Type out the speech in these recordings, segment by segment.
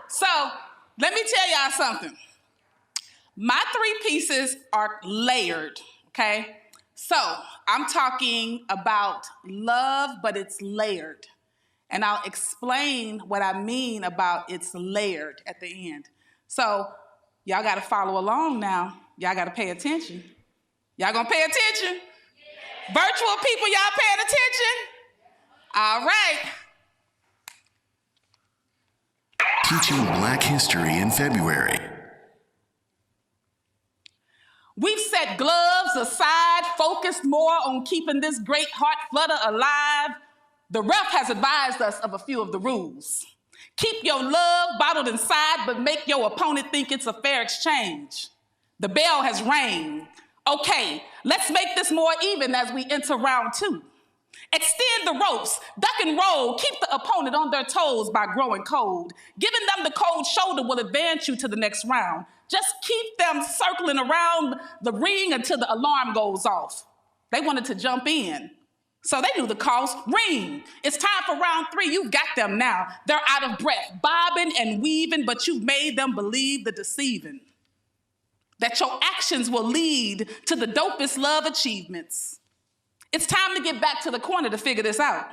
So let me tell y'all something. My 3 pieces are layered, okay? So I'm talking about love, but it's layered. And I'll explain what I mean about it's layered at the end. So y'all gotta follow along now. Y'all gotta pay attention. Y'all gonna pay attention? Virtual people, y'all paying attention? All right. Teaching Black History in February. We've set gloves aside, focused more on keeping this great heart flutter alive. The ref has advised us of a few of the rules. Keep your love bottled inside, but make your opponent think it's a fair exchange. The bell has rang. Okay, let's make this more even as we enter round 2. Extend the ropes, duck and roll, keep the opponent on their toes by growing cold. Giving them the cold shoulder will advance you to the next round. Just keep them circling around the ring until the alarm goes off. They wanted to jump in, so they knew the cost. Ring. It's time for round 3. You've got them now. They're out of breath, bobbing and weaving, but you've made them believe the deceiving. That your actions will lead to the dopest love achievements. It's time to get back to the corner to figure this out.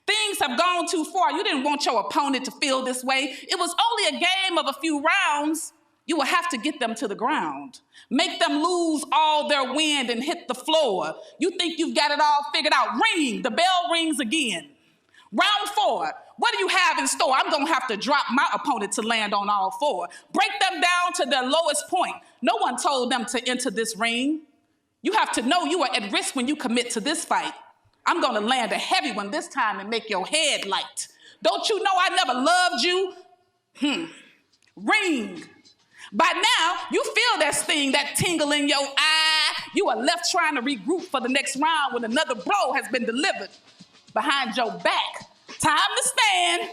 Things have gone too far. You didn't want your opponent to feel this way. It was only a game of a few rounds. You will have to get them to the ground. Make them lose all their wind and hit the floor. You think you've got it all figured out. Ring, the bell rings again. Round 4, what do you have in store? I'm gonna have to drop my opponent to land on all 4. Break them down to their lowest point. No one told them to enter this ring. You have to know you are at risk when you commit to this fight. I'm gonna land a heavy one this time and make your head light. Don't you know I never loved you? Ring. By now, you feel that sting, that tingle in your eye. You are left trying to regroup for the next round when another blow has been delivered behind your back. Time to stand.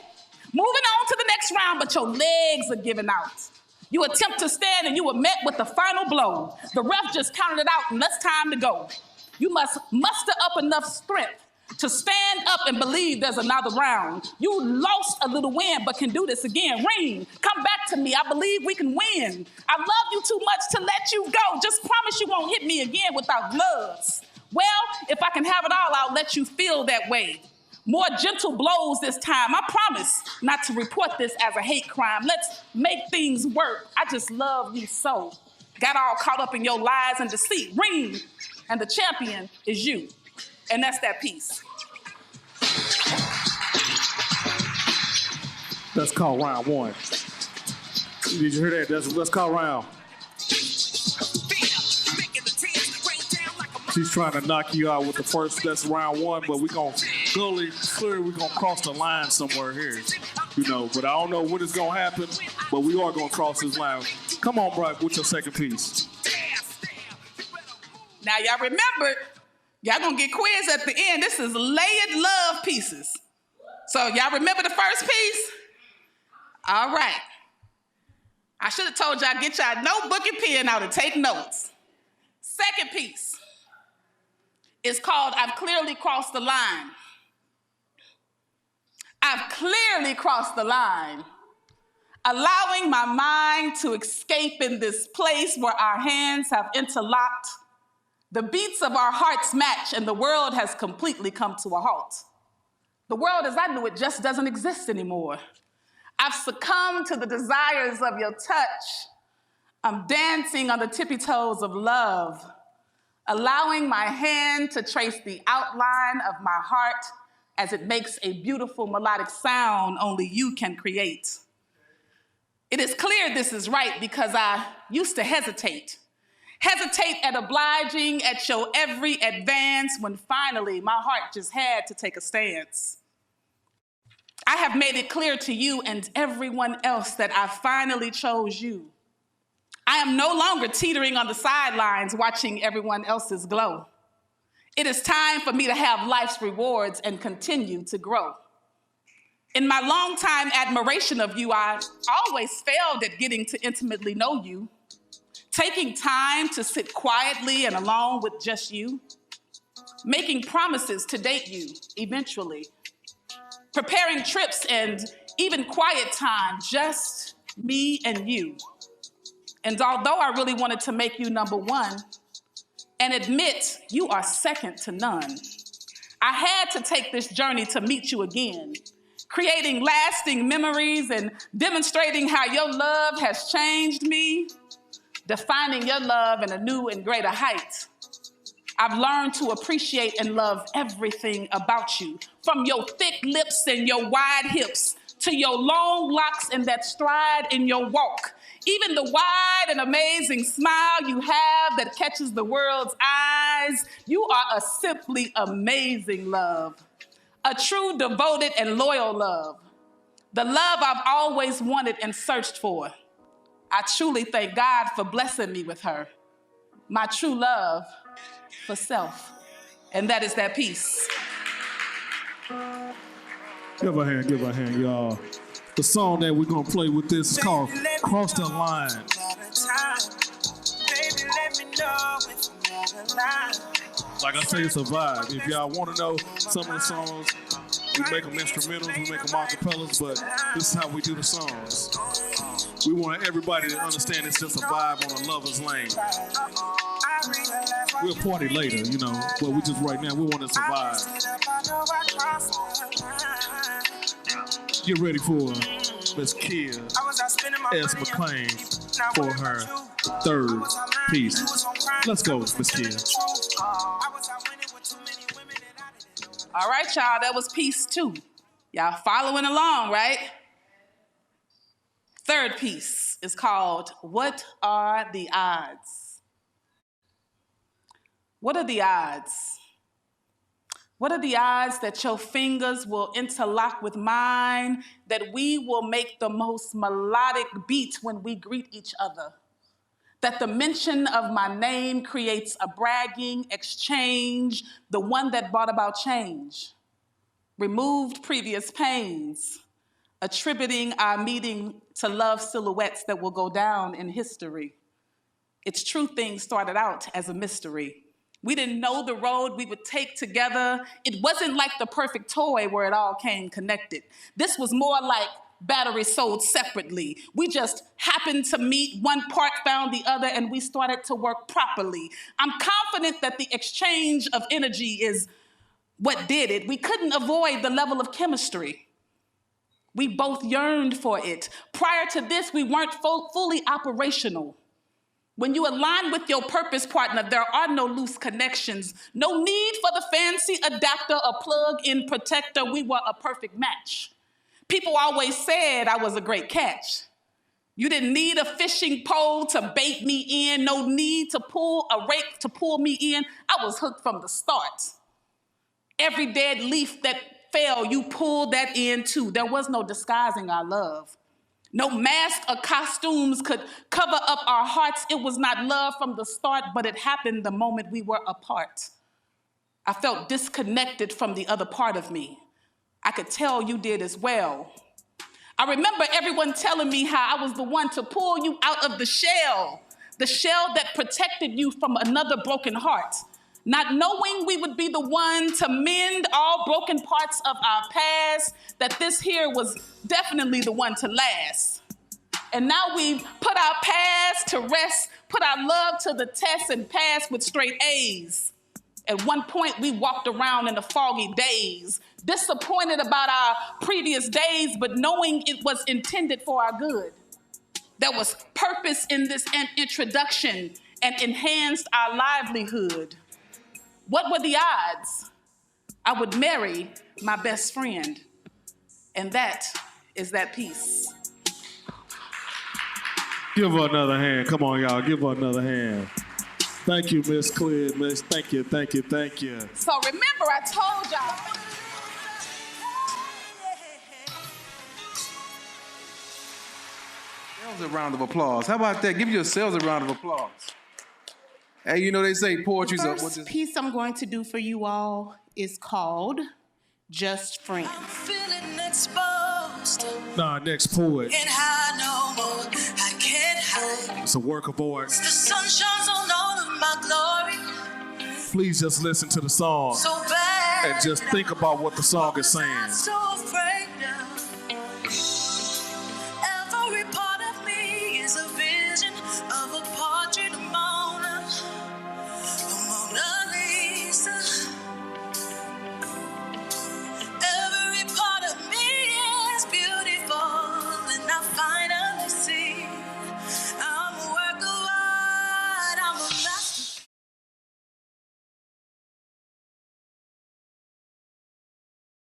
Moving on to the next round, but your legs are giving out. You attempt to stand and you were met with the final blow. The ref just counted it out and it's time to go. You must muster up enough strength to stand up and believe there's another round. You lost a little win, but can do this again. Ring, come back to me. I believe we can win. I love you too much to let you go. Just promise you won't hit me again without gloves. Well, if I can have it all, I'll let you feel that way. More gentle blows this time. I promise not to report this as a hate crime. Let's make things work. I just love you so. Got all caught up in your lies and deceit. Ring, and the champion is you. And that's that piece. Let's call round 1. Did you hear that? Let's call round. She's trying to knock you out with the first. That's round 1, but we're going to slowly, we're going to cross the line somewhere here. You know, but I don't know when it's going to happen, but we are going to cross this line. Come on, Brock, with your second piece. Now, y'all remember, y'all gonna get quiz at the end. This is layered love pieces. So y'all remember the first piece? All right. I should have told y'all, get y'all notebook and pen out and take notes. Second piece is called I've Clearly Crossed the Line. I've clearly crossed the line, allowing my mind to escape in this place where our hands have interlocked. The beats of our hearts match and the world has completely come to a halt. The world as I knew it just doesn't exist anymore. I've succumbed to the desires of your touch. I'm dancing on the tippy toes of love, allowing my hand to trace the outline of my heart as it makes a beautiful melodic sound only you can create. It is clear this is right because I used to hesitate at obliging at your every advance when finally my heart just had to take a stance. I have made it clear to you and everyone else that I finally chose you. I am no longer teetering on the sidelines watching everyone else's glow. It is time for me to have life's rewards and continue to grow. In my long-time admiration of you, I always failed at getting to intimately know you. Taking time to sit quietly and alone with just you. Making promises to date you eventually. Preparing trips and even quiet time, just me and you. And although I really wanted to make you number one and admit you are second to none, I had to take this journey to meet you again, creating lasting memories and demonstrating how your love has changed me, defining your love in a new and greater height. I've learned to appreciate and love everything about you, from your thick lips and your wide hips to your long locks and that stride in your walk. Even the wide and amazing smile you have that catches the world's eyes. You are a simply amazing love. A true, devoted, and loyal love. The love I've always wanted and searched for. I truly thank God for blessing me with her. My true love for self. And that is that peace. Give a hand, y'all. The song that we're gonna play with this is called Cross the Line. Like I say, it's a vibe. If y'all wanna know some of the songs, we make them instrumentals, we make them acapellas, but this is how we do the songs. We want everybody to understand it's just a vibe on a lover's lane. We'll party later, you know, but we just right now, we want to survive. Get ready for Miss Keya McClain for her third piece. Let's go, Miss Keya. All right, y'all, that was piece 2. Y'all following along, right? Third piece is called What Are the Odds? What are the odds? What are the odds that your fingers will interlock with mine, that we will make the most melodic beat when we greet each other? That the mention of my name creates a bragging exchange, the one that brought about change, removed previous pains, attributing our meeting to love silhouettes that will go down in history. It's true, things started out as a mystery. We didn't know the road we would take together. It wasn't like the perfect toy where it all came connected. This was more like batteries sold separately. We just happened to meet, one part found the other, and we started to work properly. I'm confident that the exchange of energy is what did it. We couldn't avoid the level of chemistry. We both yearned for it. Prior to this, we weren't fully operational. When you align with your purpose partner, there are no loose connections, no need for the fancy adapter or plug-in protector. We were a perfect match. People always said I was a great catch. You didn't need a fishing pole to bait me in, no need to pull a rake to pull me in. I was hooked from the start. Every dead leaf that fell, you pulled that in too. There was no disguising our love. No mask or costumes could cover up our hearts. It was not love from the start, but it happened the moment we were apart. I felt disconnected from the other part of me. I could tell you did as well. I remember everyone telling me how I was the one to pull you out of the shell that protected you from another broken heart, not knowing we would be the one to mend all broken parts of our past, that this here was definitely the one to last. And now we've put our past to rest, put our love to the test, and passed with straight A's. At one point, we walked around in the foggy days, disappointed about our previous days, but knowing it was intended for our good. There was purpose in this introduction and enhanced our livelihood. What were the odds? I would marry my best friend. And that is that piece. Give her another hand. Come on, y'all. Give her another hand. Thank you, Miss Clear. Miss, thank you. So remember, I told y'all. Yourselves a round of applause. How about that? Give yourselves a round of applause. Hey, you know they say poetry's The first piece I'm going to do for you all is called Just Friends. Feeling exposed. Nah, next poet. Can't hide no more. I can't hide. It's a work of art. The sun shines on all of my glory. Please just listen to the song So bad. and just think about what the song is saying. So